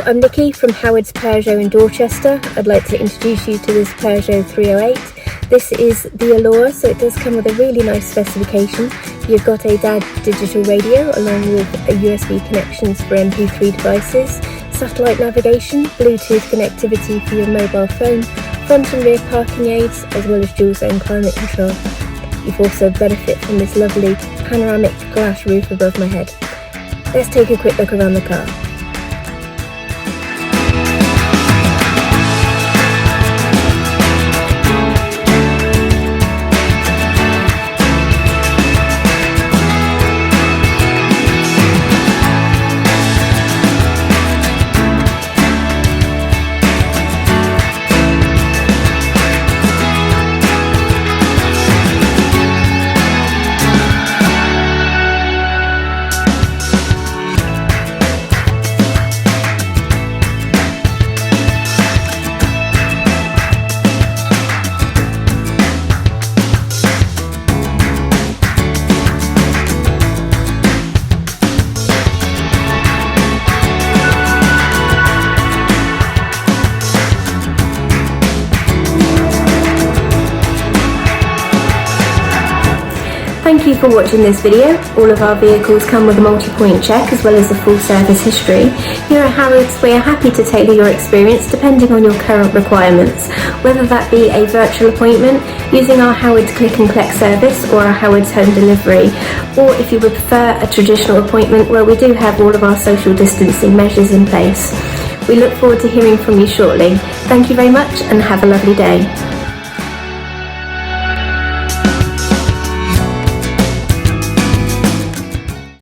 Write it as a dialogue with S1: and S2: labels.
S1: I'm Nikki from Howard's Peugeot in Dorchester. I'd like to introduce you to this Peugeot 308. This is the Allure, so it does come with a really nice specification. You've got a DAD digital radio along with USB connections for MP3 devices, satellite navigation, Bluetooth connectivity for your mobile phone, front and rear parking aids, as well as dual zone climate control. You've also benefit from this lovely panoramic glass roof above my head. Let's take a quick look around the car. Thank you for watching this video. All of our vehicles come with a multi-point check as well as a full service history. Here at Howard's, we are happy to tailor your experience depending on your current requirements, whether that be a virtual appointment, using our Howard's Click and Collect service or our Howard's Home Delivery, or if you would prefer a traditional appointment where we do have all of our social distancing measures in place. We look forward to hearing from you shortly. Thank you very much and have a lovely day.